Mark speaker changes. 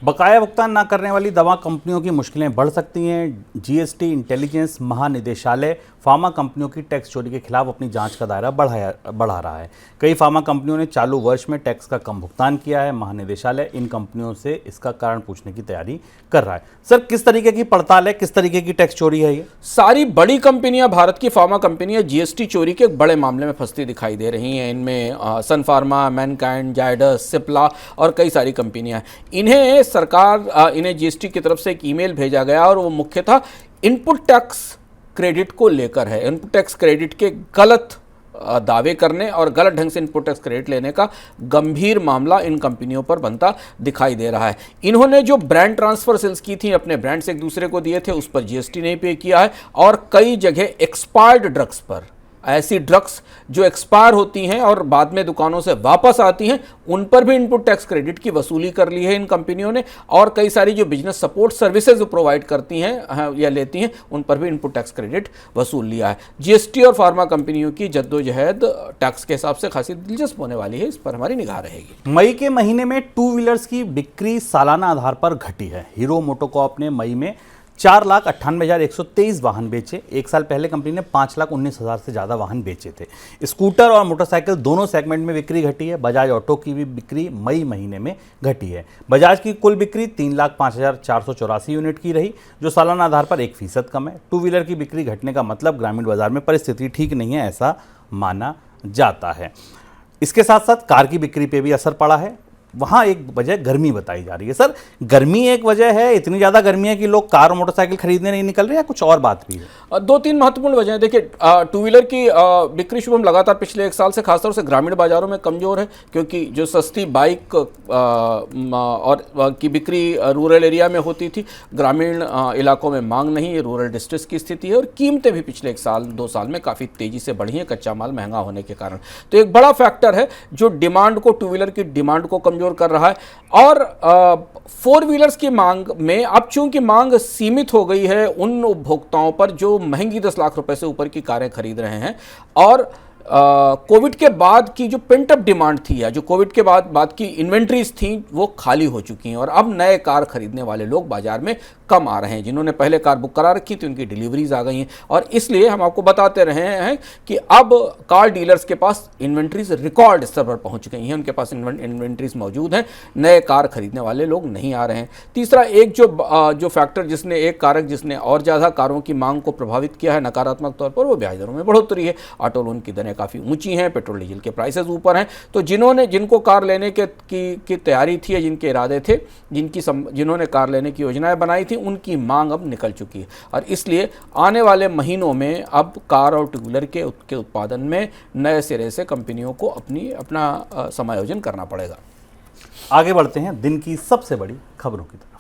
Speaker 1: बकाया भुगतान न करने वाली दवा कंपनियों की मुश्किलें बढ़ सकती हैं। जीएसटी इंटेलिजेंस महानिदेशालय फार्मा कंपनियों की टैक्स चोरी के खिलाफ अपनी जांच का दायरा बढ़ा रहा है। कई फार्मा कंपनियों ने चालू वर्ष में टैक्स का कम भुगतान किया है। महानिदेशालय इन कंपनियों से इसका कारण पूछने की तैयारी कर रहा है। सर, किस तरीके की पड़ताल है, किस तरीके की टैक्स चोरी है ये?
Speaker 2: सारी बड़ी कंपनियां, भारत की फार्मा कंपनियां जीएसटी चोरी के एक बड़े मामले में फंसती दिखाई दे रही हैं। इनमें सन फार्मा, मैनकाइंड, जायडस, सिप्ला और कई सारी कंपनियां हैं। इन्हें जीएसटी की तरफ से एक ईमेल भेजा गया और वो मुख्यतः इनपुट टैक्स क्रेडिट को लेकर है। इनपुट टैक्स क्रेडिट के गलत दावे करने और गलत ढंग से इनपुट टैक्स क्रेडिट लेने का गंभीर मामला इन कंपनियों पर बनता दिखाई दे रहा है। इन्होंने जो ब्रांड ट्रांसफर सेल्स की थी, अपने ब्रांड्स एक दूसरे को दिए थे, उस पर जीएसटी नहीं पे किया है। और कई जगह एक्सपायर्ड ड्रग्स पर, ऐसी ड्रग्स जो एक्सपायर होती हैं और बाद में दुकानों से वापस आती हैं, उन पर भी इनपुट टैक्स क्रेडिट की वसूली कर ली है इन कंपनियों ने। और कई सारी जो बिजनेस सपोर्ट सर्विसेज प्रोवाइड करती हैं या लेती हैं, उन पर भी इनपुट टैक्स क्रेडिट वसूल लिया है। जीएसटी और फार्मा कंपनियों की जद्दोजहद टैक्स के हिसाब से खासी दिलचस्प होने वाली है। इस पर हमारी निगाह रहेगी।
Speaker 1: मई के महीने में 2 व्हीलर्स की बिक्री सालाना आधार पर घटी है। हीरो मोटोकॉर्प ने मई में 4,98,123 वाहन बेचे। एक साल पहले कंपनी ने 5,19,000 से ज़्यादा वाहन बेचे थे। स्कूटर और मोटरसाइकिल दोनों सेगमेंट में बिक्री घटी है। बजाज ऑटो की भी बिक्री मई महीने में घटी है। बजाज की कुल बिक्री 3,05,484 यूनिट की रही, जो सालाना आधार पर 1% कम है। 2 व्हीलर की बिक्री घटने का मतलब ग्रामीण बाजार में परिस्थिति ठीक नहीं है, ऐसा माना जाता है। इसके साथ साथ कार की बिक्री पे भी असर पड़ा है। वहाँ एक वजह गर्मी बताई जा रही है। सर, गर्मी एक वजह है? इतनी ज़्यादा गर्मी है कि लोग कार और मोटरसाइकिल खरीदने नहीं निकल रहे, या कुछ और बात भी है?
Speaker 2: 2-3 महत्वपूर्ण वजह है। देखिए, 2 व्हीलर की बिक्री शुभम लगातार पिछले 1 साल से खासतौर से ग्रामीण बाजारों में कमज़ोर है, क्योंकि जो सस्ती बाइक और की बिक्री रूरल एरिया में होती थी, ग्रामीण इलाकों में मांग नहीं है। रूरल डिस्ट्रिक्ट की स्थिति है और कीमतें भी पिछले 1 साल 2 साल में काफ़ी तेज़ी से बढ़ी हैं, कच्चा माल महंगा होने के कारण। तो एक बड़ा फैक्टर है जो डिमांड को, 2 व्हीलर की डिमांड को कमज़ोर कर रहा है। और 4 व्हीलर्स की मांग में अब चूंकि मांग सीमित हो गई है उन उपभोक्ताओं पर जो महंगी 10 लाख रुपए से ऊपर की कारें खरीद रहे हैं, और कोविड के बाद की जो पेंट अप डिमांड थी, या जो कोविड के बाद की इन्वेंट्रीज थी, वो खाली हो चुकी हैं। और अब नए कार खरीदने वाले लोग बाजार में कम आ रहे हैं। जिन्होंने पहले कार बुक करा रखी थी, उनकी डिलीवरीज आ गई हैं। और इसलिए हम आपको बताते रहे हैं कि अब कार डीलर्स के पास इन्वेंट्रीज रिकॉर्ड स्तर पर पहुंच गई हैं। उनके पास इन्वेंट्रीज मौजूद हैं, नए कार खरीदने वाले लोग नहीं आ रहे हैं। तीसरा एक जो फैक्टर जिसने और ज़्यादा कारों की मांग को प्रभावित किया है नकारात्मक तौर पर, वो ब्याज दरों में बढ़ोतरी है। ऑटो लोन की दरें काफ़ी ऊंची हैं, पेट्रोल डीजल के प्राइसेस ऊपर हैं। तो जिनको कार लेने की तैयारी थी, या जिनके इरादे थे, जिन्होंने कार लेने की योजनाएं बनाई थी, उनकी मांग अब निकल चुकी है। और इसलिए आने वाले महीनों में अब कार और 2 व्हीलर के उत्पादन में नए सिरे से कंपनियों को अपना समायोजन करना पड़ेगा।
Speaker 1: आगे बढ़ते हैं दिन की सबसे बड़ी खबरों की तरफ।